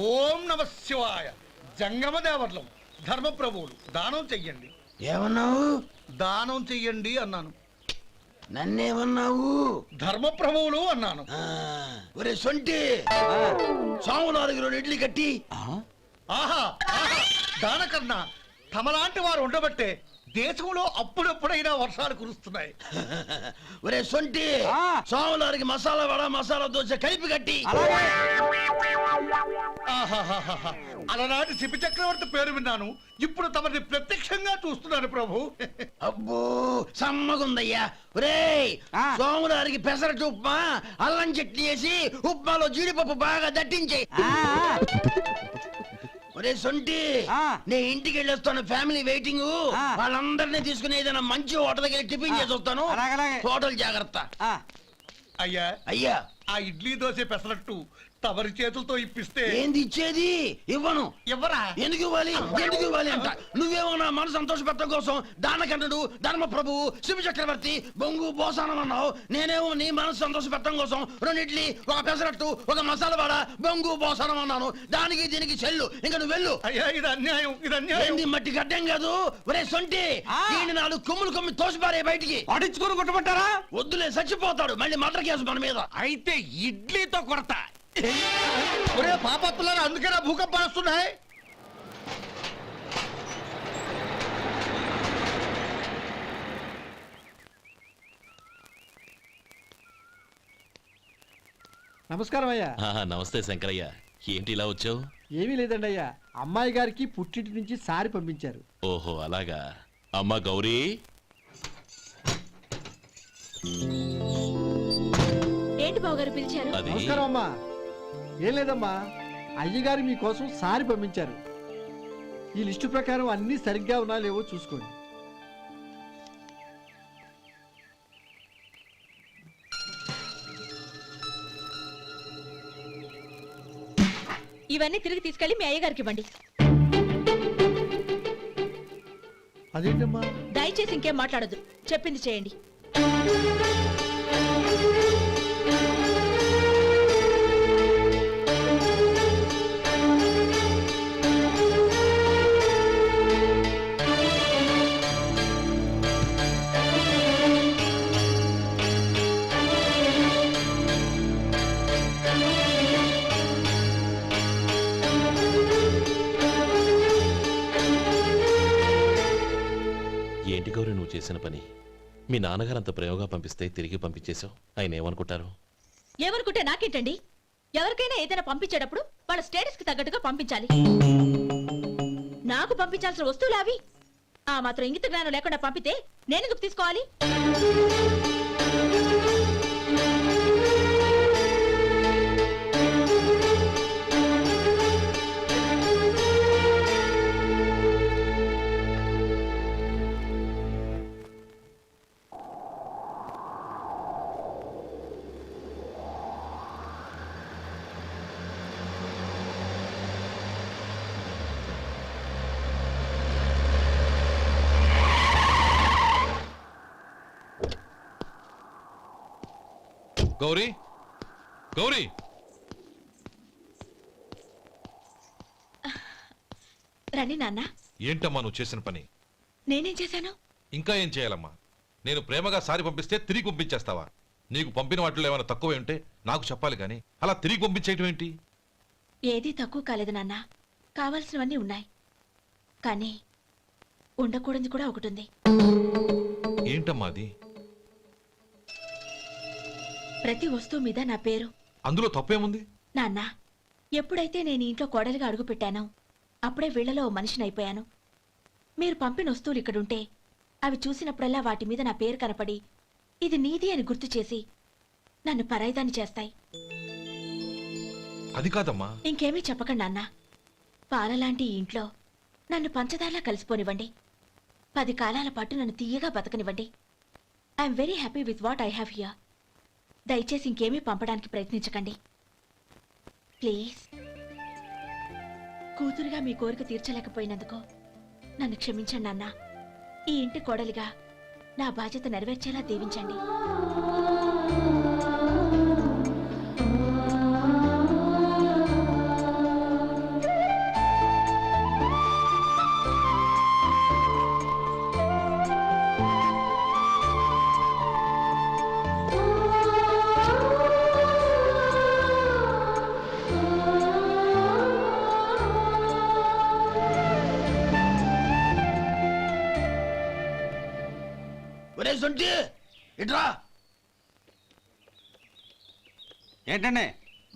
ఓం నమ శివాయ. జంగమ దేవర్లం ధర్మప్రభువులు దానం చెయ్యండి. ఏమన్నావు? దానం చెయ్యండి అన్నాను. నన్నేమన్నావు? ధర్మప్రభువులు అన్నాను. ఒరే సొంటి, సోమవారికి 2 ఇడ్లీ కట్టి. ఆహా ఆహా, దానకన్నా తమలాంటి వారు ఉండబట్టే దేశంలో అప్పుడప్పుడైనా వర్షాలు కురుస్తున్నాయి. ఒరే సొంటి, సోమవారికి మసాలా వడ మసాలా దోశ కలిపి కట్టి. ఆహాహాహా, అలనాటి శిపి చక్రవర్తి పేరు విన్నాను, ఇప్పుడు తమని ప్రత్యక్షంగా చూస్తున్నాను ప్రభు. అబ్బో సమ్మగుందయ్యా. ఒరే సోమవారికి పెసరట్టు ఉప్మా అల్లం చట్నీ వేసి ఉప్మాలో జీడిపప్పు బాగా దట్టించే. ఒరే సొంటి, నే ఇంటికి వెళ్ళొస్తాను, ఫ్యామిలీ వెయిటింగ్. వాళ్ళందరినీ తీసుకుని ఏదైనా మంచి హోటల్ దగ్గర టిఫిన్ చేసి వస్తాను. హోటల్ జాగ్రత్త. అయ్యా అయ్యా, ఆ ఇడ్లీ దోశ పెసరట్టు తమరి చేతులతో ఇప్పిస్తే. ఏంది ఇచ్చేది? ఇవ్వను. ఎవరా? ఎందుకు ఇవ్వాలి? ఎందుకు ఇవ్వాలి అంట. నువ్వేమన్నా మన సంతోష పెట్టడం కోసం దానకంటుడు ధర్మ ప్రభువు శివ చక్రవర్తి బొంగు బోసానం అన్నావు. నేనేమో నీ మనసు సంతోష పెట్టడం కోసం 2 ఇడ్లీ, 1 పెసరట్టు, 1 మసాలా వడ బొంగు బోసానం అన్నాను. దానికి దీనికి చెల్లు. ఇంకా నువ్వు వెళ్ళు. అయ్యా ఇది అన్యాయం, ఇది అన్యాయం. మట్టి గడ్డం కాదు. ఒరే సొంటి, దీన్ని 4 కొమ్మి తోసిపారే బయటికి. పడించుకుని కొట్టమంటారా? వద్దులే, చచ్చిపోతాడు. మళ్ళీ మర్డర్ కేసు మన మీద. అయితే ఇడ్లీతో కొడతా. ఒరే పాపత్తులారా, అందుకేనా భూకంపాలు వస్తున్నాయి? నమస్కారం అయ్యా. నమస్తే శంకరయ్య, ఏంటి ఇలా వచ్చావు? ఏమీ లేదండి అయ్యా, అమ్మాయి గారికి పుట్టింటి నుంచి సారి పంపించారు. ఓహో అలాగా. అమ్మా గౌరీ. ఏంటి బావగారు పిలిచారు? నమస్కారం అమ్మా. ఏం లేదమ్మా, అయ్యగారు మీకోసం సారి పంపించారు. ఈ లిస్టు ప్రకారం అన్ని సరిగ్గా ఉన్నా లేవో చూసుకోండి. ఇవన్నీ తిరిగి తీసుకెళ్లి మీ అయ్యగారికి ఇవ్వండి. అదేంటమ్మా? దయచేసి ఇంకేం మాట్లాడద్దు, చెప్పింది చేయండి. ఏంటి గౌరీ నువ్వు చేసిన పని? మీ నాన్నగారు అంత ప్రేమగా పంపిస్తే తిరిగి పంపించేశావు. ఆయన ఏమనుకుంటారు? ఏమనుకుంటే నాకేంటండి? ఎవరికైనా ఏదైనా పంపించేటప్పుడు వాళ్ళ స్టేటస్ కి తగ్గట్టుగా పంపించాలి. నాకు పంపించాల్సిన వస్తువులు అవి. ఆ మాత్రం ఇంగిత జ్ఞానం లేకుండా పంపితే నేనెందుకు తీసుకోవాలి? గౌరీ, గౌరీ, రండి నాన్న. ఏంటమ్మా నువ్వు చేసిన పని? నేనేం చేశాను? ఇంకా ఏం చేయాలమ్మా? నేను ప్రేమగా సారి పంపిస్తే తిరిగి పంపించేస్తావా? నీకు పంపిన వాటిలో ఏమైనా తక్కువ ఉంటే నాకు చెప్పాలి కానీ అలా తిరిగి పంపించేయటం ఏంటి? ఏదీ తక్కువ కాలేదు నాన్న, కావాల్సినవన్నీ ఉన్నాయి. కానీ ఉండకూడదు కూడా ఒకటి ఉంది. ఏంటమ్మా అది? ప్రతి వస్తువు మీద నా పేరు. అందులో తప్పేముంది? నాన్న, ఎప్పుడైతే నేను ఇంట్లో కోడలిగా అడుగు పెట్టానో అప్పుడే వీళ్లలో మనిషిని అయిపోయాను. మీరు పంపిన వస్తువులు ఇక్కడుంటే అవి చూసినప్పుడల్లా వాటి మీద నా పేరు కనపడి ఇది నీది అని గుర్తు చేసి నన్ను పరాయిదాన్ని చేస్తాయి. అది కాదమ్మా. ఇంకేమీ చెప్పకండి నాన్న. పాలలాంటి ఈ ఇంట్లో నన్ను పంచదారలా కలిసిపోనివ్వండి. 10 కాలాల పాటు నన్ను తీయగా బతకనివ్వండి. I'm very happy with what I have here. దయచేసి ఇంకేమీ పంపడానికి ప్రయత్నించకండి ప్లీజ్. కూతురుగా మీ కోరిక తీర్చలేకపోయినందుకు నన్ను క్షమించండి నాన్న. ఈ ఇంటి కోడలిగా నా బాధ్యత నెరవేర్చేలా దీవించండి. సొంటి ఇట్రా. ఏంటండి?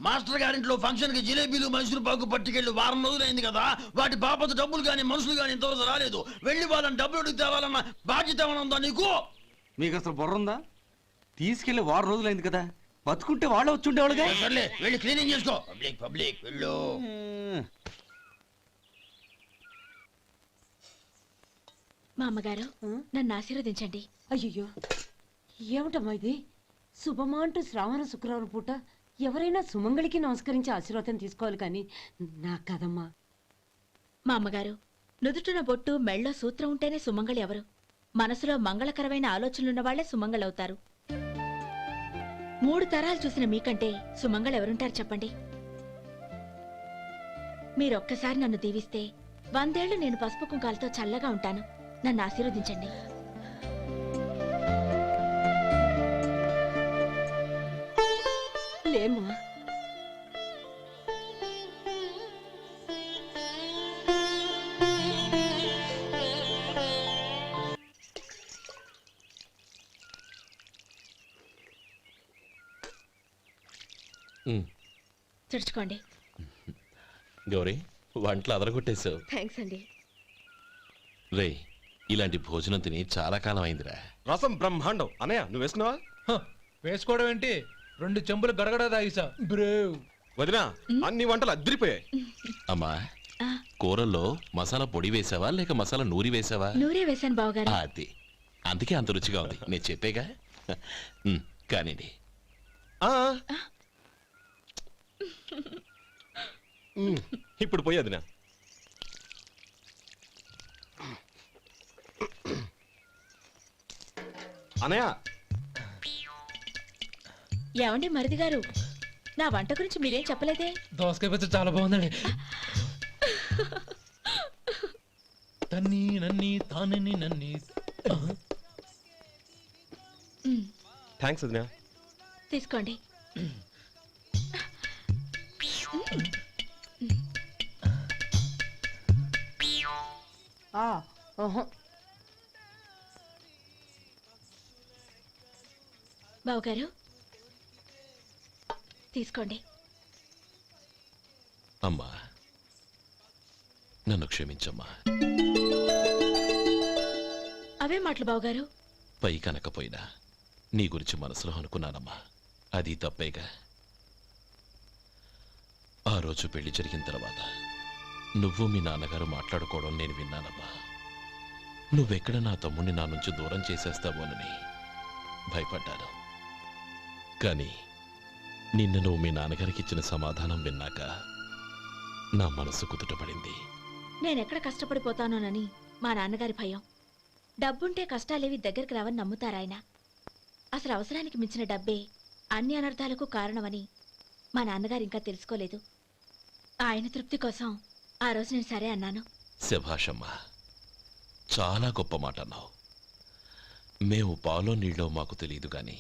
మాస్టర్ గారింట్లో ఫంక్షన్ కి జిలేబీలు మైసూరు పాకు పట్టుకెళ్ళి వారం రోజులైంది కదా, వాటి బాపత డబ్బులు కానీ మనుషులు కానీ ఇంతవరకు రాలేదు. వెళ్ళి వాళ్ళని డబ్బులు అడిగి తేవాలన్న బాధ్యత ఏమైనా ఉందా నీకు? మీకు అసలు బుర్ర ఉందా? తీసుకెళ్లి వారం రోజులైంది కదా, బతుకుంటే వాళ్ళు వచ్చి ఉండేవాళ్ళుగా. సర్లే వెళ్ళి క్లీనింగ్ చేసుకో. పబ్లిక్ వెళ్ళు. మా అమ్మగారు నన్ను ఆశీర్వదించండి. అయ్యో ఏమిటమ్మా ఇది? శుభమా అంటూ శ్రావణ శుక్రవారం పూట ఎవరైనా సుమంగళికి నమస్కరించి ఆశీర్వాదం తీసుకోవాలి కానీ నా కదమ్మా. మా అమ్మగారు నుదుటిన బొట్టు మెళ్ళో సూత్రం ఉంటేనే సుమంగళి ఎవరు? మనసులో మంగళకరమైన ఆలోచనలున్న వాళ్లే సుమంగళవుతారు. 3 తరాలు చూసిన మీకంటే సుమంగళ ఎవరుంటారు చెప్పండి? మీరొక్కసారి నన్ను దీవిస్తే 100 ఏళ్లు నేను పసుపు కుంకాలతో చల్లగా ఉంటాను. నన్ను ఆశీర్వదించండి. లేమ్మా, తుడుచుకోండి. గౌరీ వంటలు అదరగొట్టేశావు. థ్యాంక్స్ అండి. రే ఇలాంటి భోజనం తిని చాలా కాలం అయిందిరా. రసం బ్రహ్మాండం. అనయ్య నువ్వు వేసుకున్నావా? వేసుకోవడం ఏంటి, 2 చెంబులు గడగడ తాగిసా బ్రేవ్. వదినా అన్ని వంటలు అద్దరిపోయాయి. అమ్మా కూరల్లో మసాలా పొడి వేసావా లేక మసాలా నూరి వేసావా? నూరే వేశాను బావగారు. అది అందుకే అంత రుచిగా ఉంది. నేను చెప్పేగా. కానివ్వండి. ఆ. ఇప్పుడు పోయి వదినా. అనయ్య ఏమండి మరిది గారు, నా వంట గురించి మీరేం చెప్పలేదే? దోసకాయ పచ్చడి చాలా బాగుందండి. తన్ని నన్ని తానని నన్ని. థ్యాంక్స్ వదినా. తీసుకోండి. బావగారు తీసుకోండి. అమ్మా నన్ను క్షమించమ్మా. అవే మాటలు బావగారు. పై కనకపోయినా నీ గురించి మనసులో అనుకున్నానమ్మా. అది తప్పేగా. ఆ రోజు పెళ్లి జరిగిన తర్వాత నువ్వు మీ నాన్నగారు మాట్లాడుకోవడం నేను విన్నానమ్మా. నువ్వెక్కడ నా తమ్ముడిని నా నుంచి దూరం చేసేస్తావోనని భయపడ్డాను. కానీ నిన్న నువ్వు మీ నాన్నగారికి ఇచ్చిన సమాధానం విన్నాక నా మనసు కుదుటపడింది. నేనెక్కడ కష్టపడిపోతానోనని మా నాన్నగారి భయం. డబ్బుంటే కష్టాలేవి దగ్గరికి రావని నమ్ముతారాయన. అసలు అవసరానికి మించిన డబ్బే అన్ని అనర్థాలకు కారణమని మా నాన్నగారు ఇంకా తెలుసుకోలేదు. ఆయన తృప్తి కోసం ఆ రోజు నేను సరే అన్నాను. శభాషమ్మా, చాలా గొప్ప మాట అన్నావు. మేము పాలో నీళ్ళో మాకు తెలియదు గాని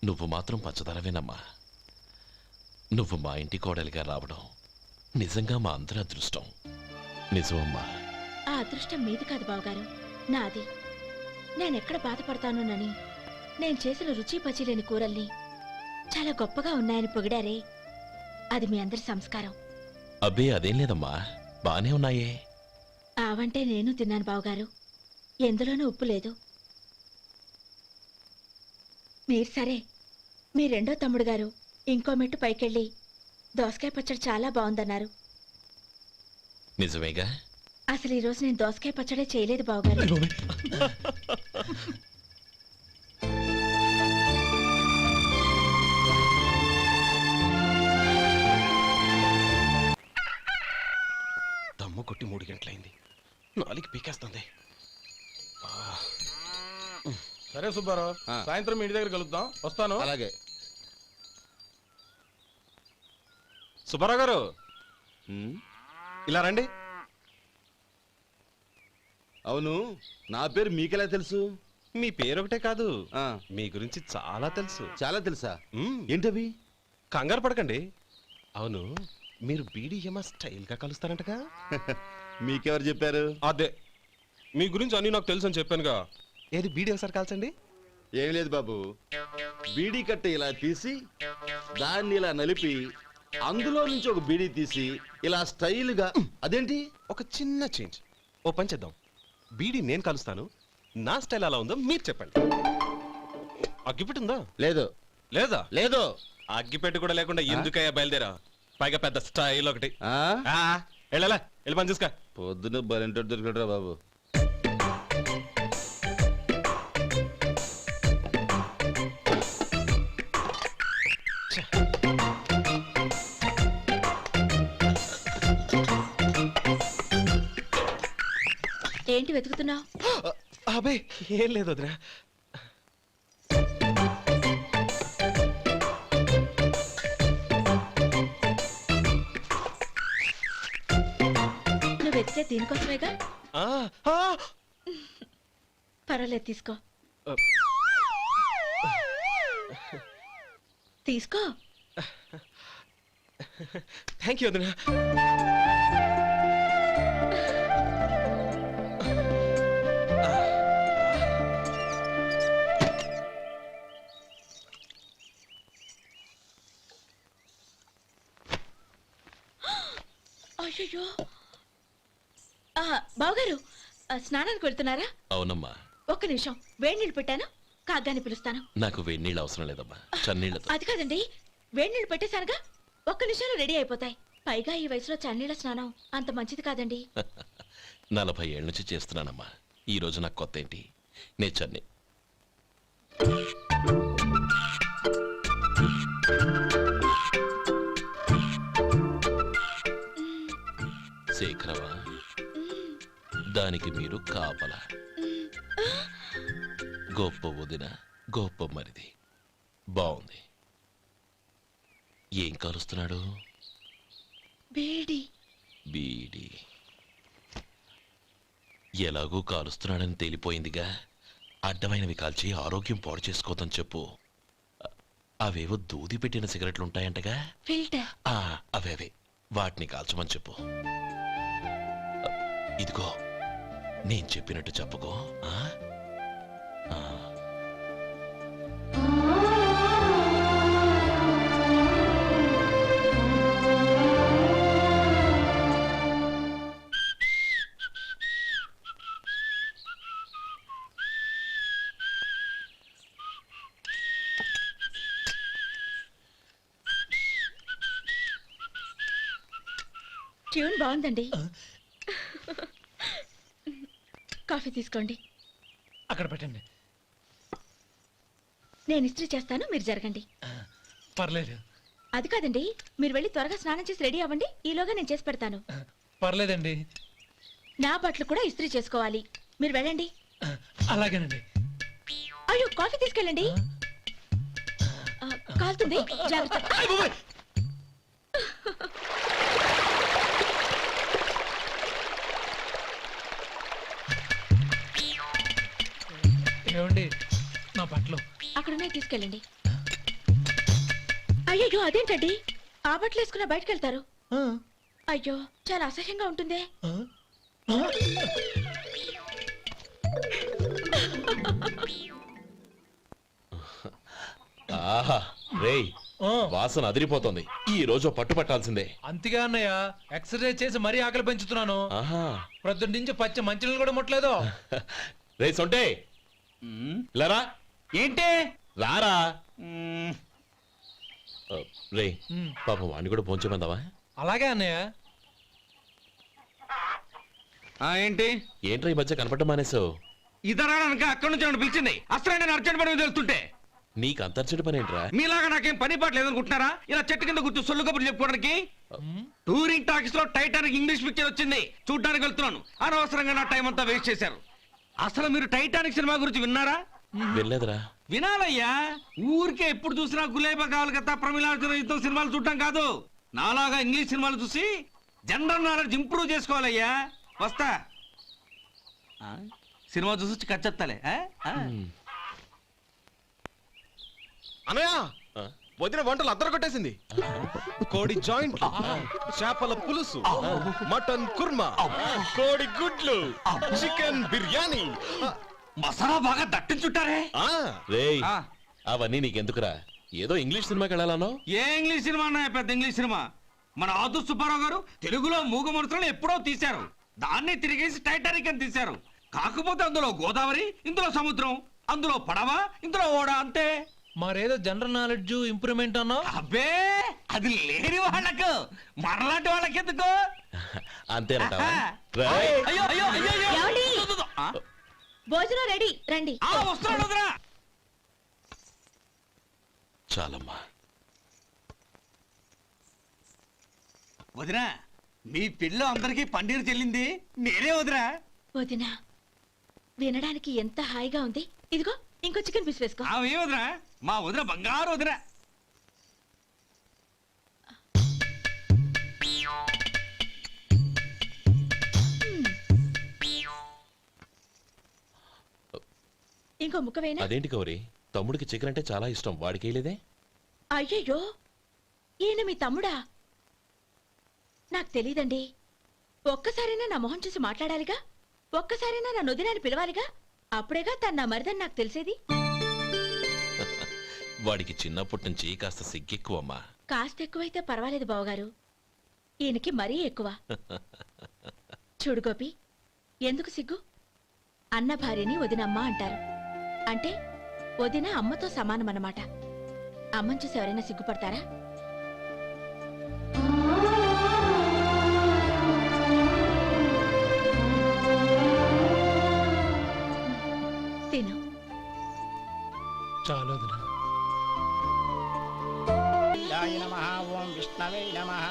నువ్వు మాత్రం పచ్చదనవేనమ్మా. నువ్వు మా ఇంటి కోడలిగా రావడం నిజంగా మా అందరి అదృష్టం. నిజమమ్మా. ఆ అదృష్టం మీది కాదు బావగారు, నాది. నేనెక్కడ బాధపడతానోనని నేను చేసిన రుచి పచిలేని కూరల్ని చాలా గొప్పగా ఉన్నాయని పొగిడారే, అది మీ అందరి సంస్కారం. అబ్బే అదేం లేదమ్మా, బానే ఉన్నాయే. ఆవంటే నేను తిన్నాను బావగారు, ఎందులోనూ ఉప్పు లేదు. మీరు సరే, మీ రెండో తమ్ముడు గారు ఇంకో మెట్టు పైకెళ్ళి దోసకాయ పచ్చడి చాలా బాగుందన్నారు. నిజమేగా? అసలు ఈరోజు నేను దోసకాయ పచ్చడే చేయలేదు బావగారు. దమ్ము కొట్టి 3 గంటలైంది. 4కి పీకేస్తుంది. సరే సుబ్బారావు, సాయంత్రం మీ ఇంటి దగ్గర కలుద్దాం. వస్తాను. అలాగే. సుబ్బారావు గారు ఇలా రండి. అవును, నా పేరు మీకెలా తెలుసు? మీ పేరు ఒకటే కాదు, మీ గురించి చాలా తెలుసు. చాలా తెలుసా? మ్మ్. ఏంటవి? కంగారు పడకండి. అవును, మీరు బీడీఎంఆ స్టైల్గా కలుస్తారంటగా? మీకెవరు చెప్పారు? అదే, మీ గురించి అన్ని నాకు తెలుసు అని చెప్పానుగా. ఏది బీడీ ఒకసారి కాల్చండి. ఏం లేదు బాబు, బీడీ కట్ట ఇలా తీసి దాన్ని ఇలా నలిపి అందులో నుంచి ఒక బీడీ తీసి ఇలా స్టైల్గా. అదేంటి? ఒక చిన్న చేంజ్. ఓ పని చేద్దాం, బీడీ నేను కలుస్తాను, నా స్టైల్ అలా ఉందో మీరు చెప్పండి. అగ్గిపెట్టి ఉందా? లేదు. లేదా? లేదు. అగ్గిపెట్టి కూడా లేకుండా ఎందుకయ్యా బయలుదేరా? పైగా పెద్ద స్టైల్ ఒకటి. వెళ్ళాలా, వెళ్ళి పని చూసుకో. పొద్దున బలింటోడు దొరికడరా బాబు. ఏంటి వెతుకుతున్నావు? అబే ఏం లేదు వదినా. నువ్వు వెతికే దీనికోసమేగా. ఆ, ఆ, పర్వాలేదు, తీసుకో. తీసుకో. థ్యాంక్ యూ వదినా. అయ్యో, బావగారు స్నానానికి వెళ్తున్నారా? అవునమ్మా. ఒక్క నిమిషం, వేడి నీళ్ళు పెట్టాను, కాగ్గాని పిలుస్తాను. నాకు వేడి నీళ్ళు అవసరం లేదమ్మా, చన్నీళ్ళతో. అది కాదండి, వేడి నీళ్ళు పెట్టేశానుగా, ఒక్క నిమిషంలో రెడీ అయిపోతాయి. పైగా ఈ వయసులో చన్నీళ్ళ స్నానం అంత మంచిది కాదండి. 40 ఏళ్ళ నుంచి చేస్తున్నానమ్మా. ఈ రోజు నాకు కొత్త ఏంటి? నే చన్నీ. శేఖరవా, దానికి మీరు కాపల. గొప్ప వదిన, గొప్ప మరిది. బాగుంది. ఏం కాలుస్తున్నాడు? బీడి. బీడి ఎలాగూ కాలుస్తున్నాడని తేలిపోయిందిగా. అడ్డమైనవి కాల్చి ఆరోగ్యం పాడు చేసుకోదని చెప్పు. అవేవో దూది పెట్టిన సిగరెట్లు ఉంటాయంటగా, ఫిల్టర్. అవే వాటిని కాల్చమని చెప్పు. ఇదిగో, నేను చెప్పినట్టు చెప్పుకో. ట్యూన్ బాగుందండి. కాఫీ తీసుకోండి. అక్కడ పెట్టండి. నేను ఇస్త్రీ చేస్తాను, మీరు జరగండి. పర్లేదు. అది కాదండి, మీరు వెళ్ళి త్వరగా స్నానం చేసి రెడీ అవ్వండి, ఈలోగా నేను చేసి పెడతాను. పర్లేదండి. నా బట్టలు కూడా ఇస్త్రీ చేసుకోవాలి, మీరు వెళ్ళండి. అలాగేనండి. అయ్యో, కాఫీ తీసుకెళ్ళండి. కాలుతుంది, జాగ్రత్త. ఏమండి, నా బట్టలు అక్కడున్నాయి, తీసుకెళ్ళండి. అయ్యో, అదేంటండి, ఆ బట్టలు వేసుకున్న బయటకు వెళ్తారు? అయ్యో, చాలా అసహ్యంగా ఉంటుందే. ఆహా రేయ్, వాసన అదిరిపోతుంది. ఈ రోజు పట్టు పట్టాల్సిందే. అంతగా అన్నయ్య, ఎక్సర్సైజ్ చేసి మరీ ఆకలి పెంచుతున్నాను. ప్రొద్దున నుంచి పచ్చి మంచినీళ్ళు కూడా ముట్టలేదు. రే సొంటే, లరా. ఏంటి? రారా. రే పాపం వాడిని కూడా పోంచమందావా? అలాగే అన్నయ్య. ఏంటి? ఏంట్రా ఈ మధ్య కనపడడం మానేసావు? ఇద్దరు అక్కడి నుంచి నన్ను పిలిచింది. అసలు నేను అర్జెంట్ పని తెలుస్తుంటే నీకు అంతర్చడి పని ఏంట్రా? మీలాగా నాకేం పని పాట లేదనుకుంటున్నారా? ఇలా చెట్టు కింద కూర్చో సొల్లు కబుర్లు చెప్పుకోవడానికి. టూరింగ్ టాకీస్ లో టైటానిక్ ఇంగ్లీష్ పిక్చర్ వచ్చింది, చూడ్డానికి వెళ్తున్నాను. అనవసరంగా నా టైం అంతా వేస్ట్ చేశారు. అసలు మీరు టైటానిక్ సినిమా గురించి విన్నారా? వెళ్ళలేదురా. వినాలయ్యా. ఊరికే ఎప్పుడు చూసినా గులేబా కావాలి కదా, ప్రమిళార్జున యుద్ధం సినిమాలు చూడటం కాదు. నాలాగా ఇంగ్లీష్ సినిమాలు చూసి జనరల్ నాలెడ్జ్ ఇంప్రూవ్ చేసుకోవాలయ్యా. వస్తా. సినిమా చూసి కచ్చెత్తాలే. అనయా, వదిన వంటలు అద్దరు కొట్టేసింది. కోడి జాయింట్, చేపల పులుసు, మటన్ కుర్మా, కోడి గుడ్లు, చికెన్ బిర్యానీ. మసాలా బాగా దట్టించుంటారే. రేయ్ ఆ, అవన్నీ నీకెందుకురా? ఏదో ఇంగ్లీష్ సినిమాకి వెళ్ళాలనో. ఏ ఇంగ్లీష్ సినిమా అన్న, పెద్ద ఇంగ్లీష్ సినిమా. మన ఆదు సుబ్బారావు గారు తెలుగులో మూగమరుతులను ఎప్పుడో తీశారు. దాన్ని తిరిగేసి టైటానిక్ అని తీశారు. కాకపోతే అందులో గోదావరి, ఇందులో సముద్రం, అందులో పడవ, ఇందులో ఓడ, అంతే. మరేదో జనరల్ నాలెడ్జ్ ఇంప్రూవ్మెంట్ అన్నావు. అబ్బే అది లేని వాళ్ళకు, మనలాంటి వాళ్ళకి ఎందుకు? అంతేనంటావా? ఆహా. రేయ్, అయ్యో అయ్యో అయ్యో అయ్యో. ఏమండి? ఆ, భోజనం రెడీ, రండి. ఆ, వస్తున్నాడు వదరా. చాలమ్మా. వదినా, మీ పిల్ల అందరికీ పన్నీరు చెల్లింది నేనే వదినా. వదినా, వినడానికి ఎంత హాయిగా ఉంది. ఇదిగో ఇంకో చికెన్ పీస్ వేసుకో. ఆమె వదినా, మా వదిన బంగారు వదినా. ఇంకో ముక్క వేయనా? అదేంటి గౌరీ, తమ్ముడికి చికెన్ అంటే చాలా ఇష్టం, వాడికి వేయలేదే? అయ్యయ్యో, ఈయన మీ తమ్ముడా? నాకు తెలీదండి. ఒక్కసారైనా నా మొహం చూసి మాట్లాడాలిగా, ఒక్కసారైనా నా నొదినాన్ని పిలవాలిగా, అప్పుడేగా తన నా మరిదని నాకు తెలిసేది. వాడికి చిన్నప్పటి నుంచి కాస్త సిగ్గెక్కువమ్మా. కాస్త ఎక్కువైతే పర్వాలేదు బావగారు, ఈయనకి మరీ ఎక్కువ. చూడు గోపి, ఎందుకు సిగ్గు? అన్న భార్యని వదినమ్మ అంటారు. అంటే వదిన అమ్మతో సమానమన్నమాట. అమ్మని చూసి ఎవరైనా సిగ్గుపడతారా? తిను. చాలు వదినా. ఓం విష్ణవే నమః.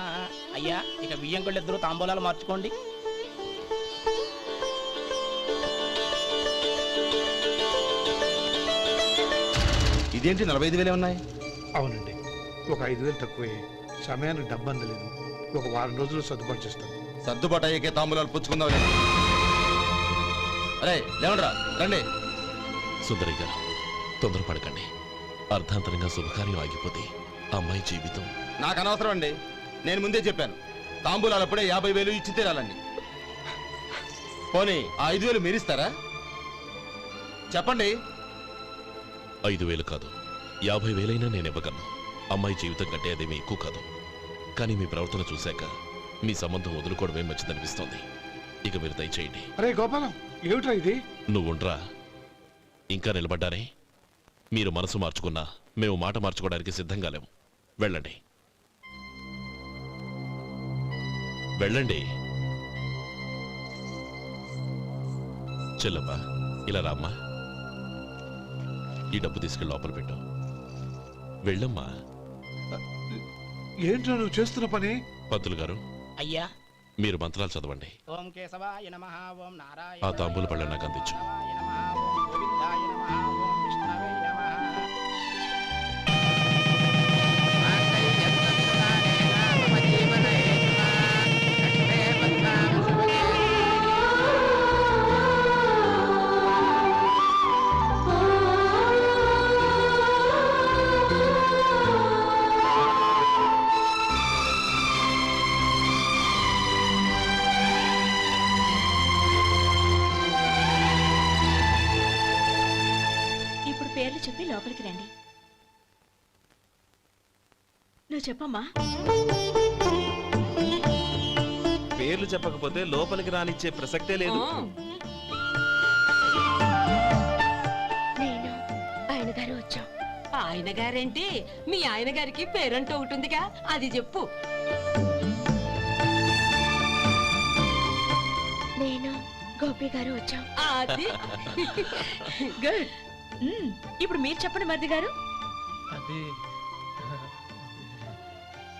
అయ్యా ఇక బియ్యం కొళ్ళు ఇద్దరు తాంబూలాలు మార్చుకోండి. ఇదేంటి 45,000 ఉన్నాయి? అవునండి, ఒక 5,000 తక్కువే. సమయానికి డబ్బు అందలేదు. ఒక వారం రోజులు సర్దుబాటు చేస్తాను. సర్దుబాటు అయ్యే తాంబూలాలు పుచ్చుకుందాం. అరే లేవండ్రా, రండి. సుందరి గారు, తొందరపడకండి. అర్ధాంతరంగా శుభకార్యం ఆగిపోతే అమ్మాయి జీవితం. నాకు అనవసరం అండి, నేను ముందే చెప్పాను. తాంబూలాలు అప్పుడే 50,000 ఇచ్చి తీరాలండి. పోనీ ఆ 5,000 మీరిస్తారా? చెప్పండి. 5,000 కాదు, 50,000 నేను ఇవ్వగలను. అమ్మాయి జీవితం కంటే అదేమీ ఎక్కువ కాదు. కానీ మీ ప్రవర్తన చూశాక మీ సంబంధం వదులుకోవడమే మంచిదనిపిస్తోంది. ఇక మీరు దయచేయండి. అరే గోపాలం, ఏమిట్రా ఇది? నువ్వుండ్రా, ఇంకా నిలబడ్డానే. మీరు మనసు మార్చుకున్నా మేము మాట మార్చుకోవడానికి సిద్ధంగా లేము. వెళ్ళండి, వెళ్ళండి. చెల్లమ్మా, ఇలా రామ్మా. ఈ డబ్బు తీసుకెళ్ళి లోపల పెట్టు. వెళ్ళమ్మా. ఏంట్రా నువ్వు చేస్తున్న పని? పంతులు గారు, అయ్యా మీరు మంత్రాలు చదవండి. ఓం కేశవాయ నమః. ఓం నారాయణ. ఆ తాంబూల పళ్ళ నాకు అందించు. ఓం గోవిందాయ నమః. ఓం విష్ణవే నమః. ఇప్పుడు పేర్లు చెప్పి లోపలికి రండి. నువ్వు చెప్పమ్మా. పేర్లు చెప్పకపోతే లోపలికి రానిచ్చే ప్రసక్తే లేదు. నేను ఆయన గారు వచ్చాం. ఆయన గారేంటి, మీ ఆయన గారికి పేరంటూ ఒకటి ఉందిగా, అది చెప్పు. నేను గోపి గారు వచ్చాం. అది గుడ్. ఇప్పుడు మీరు చెప్పండి మరిది గారు. అది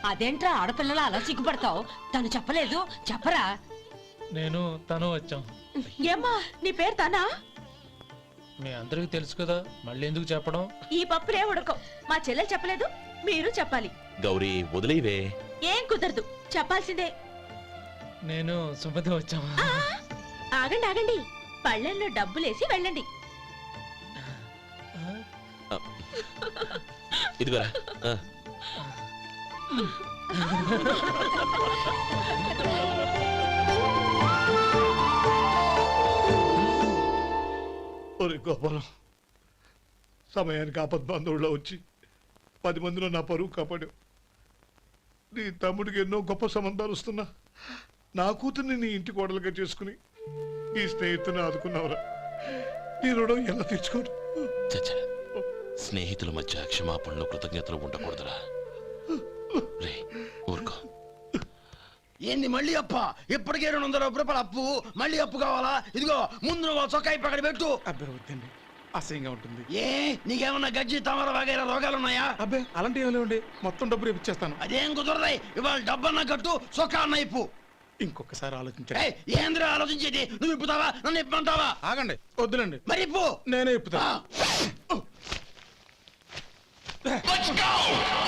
అదేంట్రా ఆడపిల్లలు అలా సిగ్గుపడతావు? తను చెప్పలేదు, చెప్పరా. నేను తను వచ్చాం. ఏమ్మా నీ పేరు తానా? మీ అందరికీ తెలుసు కదా, మళ్ళీ ఎందుకు చెప్పడం? ఈ పప్పులే ఉడకం. మా చెల్లెలు చెప్పలేదు, మీరు చెప్పాలి. గౌరీ, వదిలేవే. ఏం కుదరదు, చెప్పాల్సిందే. నేను సుమతి వచ్చాం. ఆ, ఆగండి ఆగండి, పళ్ళెంలో డబ్బులేసి వెళ్ళండి. ఇదిగోరా. ఒరే గోపాలం, సమయానికి ఆపద్బంధువుల్లో వచ్చి 10 మందిలో నా పరువు కాపాడావు. నీ తమ్ముడికి ఎన్నో గొప్ప సంబంధాలు వస్తున్నా నా కూతుర్ని నీ ఇంటి కోడలుగా చేసుకుని నీ స్నేహితుని ఆదుకున్నావురా. నీ రుణం ఎలా తీర్చుకోరు? చచ్చ, స్నేహితుల మధ్య క్షమాపణలు కృతజ్ఞతలు ఉండకూడదురా. రే ఊరుకో. ఏంది మళ్ళీ అప్ప? ఇప్పటికే 200 రూపాయల అప్పు, మళ్ళీ అప్పు కావాలా? ఇదిగో ముందు నువ్వు ఆ చొక్కా పక్కన పెట్టు. అబ్బే వద్దండి, అసహ్యంగా ఉంటుంది. ఏ నీకేమన్నా గజ్జి తమర వగైరా రోగాలున్నాయా? అబ్బే అలాంటి ఏమి లేవండి, మొత్తం డబ్బు రేపు ఇచ్చేస్తాను. అదేం కుదరదాయి. ఇవాళ డబ్బన్నా కట్టు, చొక్కా అన్న ఇప్పు. ఇంకొకసారి ఆలోచించండి. ఏయ్, ఏందిరా ఆలోచించేది? నువ్వు ఇప్పుతావా, నన్ను ఇప్పమంటావా? ఆగండి, వద్దులండి, మరి ఇప్పు. నేనే ఇప్పుతా.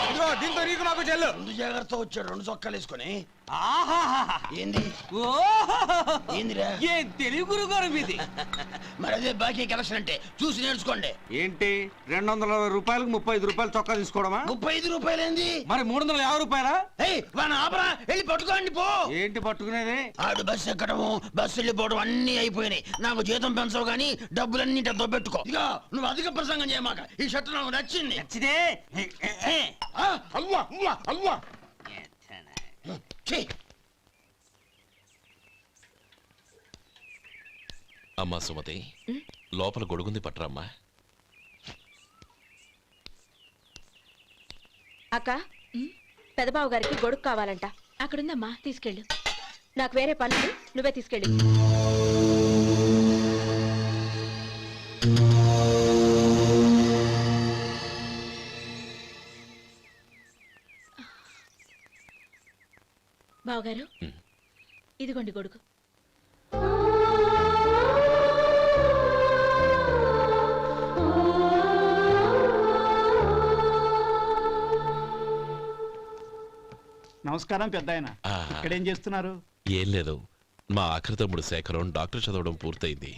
ఇదిగో, దీంతో నీకు నాకు చెల్లు. ముందు జాగ్రత్త వచ్చాడు 2 చొక్కాలు వేసుకొని. ఏంది ఓహో, ఏందిరా? ఏం తెలివి గురుగారు మీది. మరి అదే బాకీ కలెక్షన్ అంటే చూసి నేర్చుకోండి. ఏంటి 220 రూపాయలకు 35 రూపాయలు చొక్కా తీసుకోవడమా? 35 రూపాయలు ఏంది? మరి 350 రూపాయలా? ఏయ్ వాడిని ఆపరా, వెళ్ళి పట్టుకోండి పో. ఏంటి పట్టుకునేది? ఆడు బస్సు ఎక్కడము, బస్సు వెళ్ళిపోవడం అన్ని అయిపోయినాయి. నాకు జీతం పెంచవు గానీ డబ్బులన్నీ దొబ్బెట్టుకో. ఇక నువ్వు అధిక ప్రసంగం చేయమాక. ఈ షర్ట్ నాకు నచ్చింది. నచ్చితే అల్వా అల్వా అల్వా. అమ్మా సుమతి, లోపల గొడుగుంది పట్టరమ్మా. అక్క, పెదబాబు గారికి గొడుగు కావాలంట. అక్కడుందమ్మా, తీసుకెళ్ళు. నాకు వేరే పనులు, నువ్వే తీసుకెళ్ళు. బావగారు, ఇదిగోండి గొడుగు. నమస్కారం పెద్దాయన. ఇక్కడేం చేస్తున్నారు? ఏం లేదు, మా ఆఖరి తమ్ముడు శేఖరం డాక్టర్ చదవడం పూర్తయింది.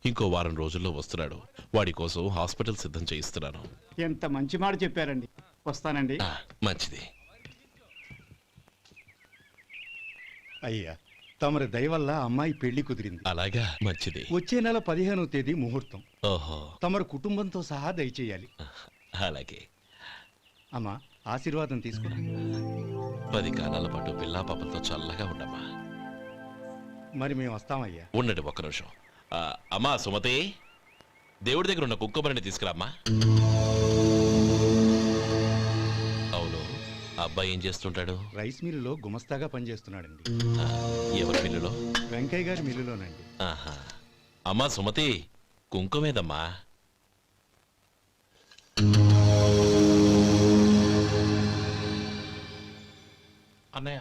ఇంకో వారం రోజుల్లో వస్తున్నాడు. వాడి కోసం హాస్పిటల్ సిద్ధం చేయిస్తున్నాను. ఎంత మంచి మాట చెప్పారండి. వస్తానండి. మంచిది. అయ్యా, తమరి దయ వల్ల అమ్మాయి పెళ్లి కుదిరింది. అలాగా, మంచిది. వచ్చే నెల 15వ తేదీ ముహూర్తం. ఓహో, తమరు కుటుంబంతో సహా దయచేయాలి. అలాగే. అమ్మా, ఆశీర్వాదం తీసుకురా. 10 కాలాల పాటు పిల్లా పాపలతో చల్లగా ఉండమ్మా. మరి మేము వస్తామయ్యా. ఉండండి ఒక్క నిమిషం. అమ్మా సుమతి, దేవుడి దగ్గర ఉన్న కుక్కమరిని తీసుకురామ్మా. అవును, అబ్బాయి ఏం చేస్తుంటాడు? రైస్ మిల్లులో గుమస్తాగా పనిచేస్తున్నాడండి. ఎవరి మిల్లులో? వెంకయ్య గారి మిల్లులోనండి. ఆహా. అమ్మా సుమతి, కుంకుమేదమ్మా? అన్నయ్య,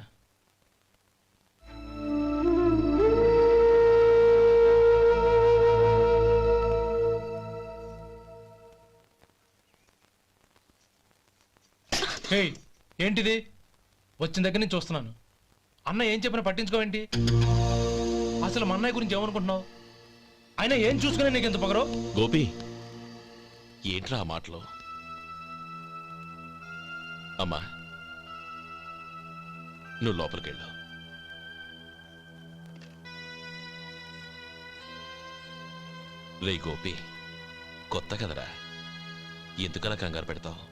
ఏంటిది? వచ్చిన దగ్గర నుంచి చూస్తున్నాను. అన్న ఏం చెప్పినా పట్టించుకోవేంటి? అసలు మా అన్నయ్య గురించి ఏమనుకుంటున్నావు? ఆయన ఏం చూసుకునే నీకు ఎంత పొగరు? గోపి, ఏంట్రా ఆ మాటలు? అమ్మా, నువ్వు లోపలికెళ్ళు. రే గోపి, కొత్త కదరా, ఎందుకలా కంగారు పెడతావు?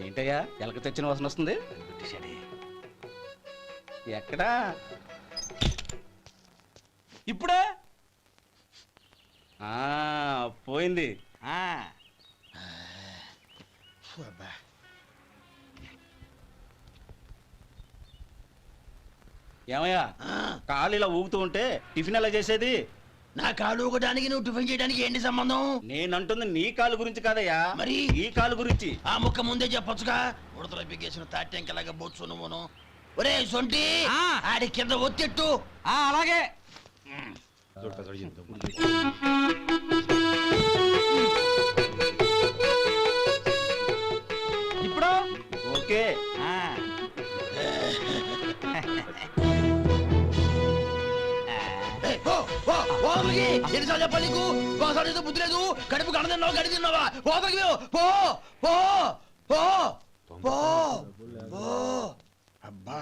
ఏంటయ్యా ఎలక తెచ్చిన వాసన వస్తుంది? ఎక్కడా? ఇప్పుడే పోయింది. ఏమయ్యా, కాలు ఇలా ఊగుతూ ఉంటే టిఫిన్ ఎలా చేసేది? నా కాలు ఊగడానికి నువ్వు టిఫిన్ చేయడానికి ఏంటి సంబంధం? నేనంటుంది నీ కాలు గురించి కాదయ్యా, మరి ఈ కాలు గురించి. ఆ ముక్క ముందే చెప్పొచ్చుగా. ఉడతలో బిగ్గేసిన తాట్యంకలాగా బొచ్చు నువ్వును. ఒరే సొంటి, ఆడి కింద ఒత్తెట్టు. అలాగే. ఇప్పుడు ఓకే. ఏయ్, పో. పోతలకి ఎన్నిసార్లు చెప్పాలి నీకు ఒకసారి ఏదో బుద్ధి లేదు కడుపు కడ తిన్నావా గడి తిన్నావా పోతలకి పో పో పో పో పో అబ్బా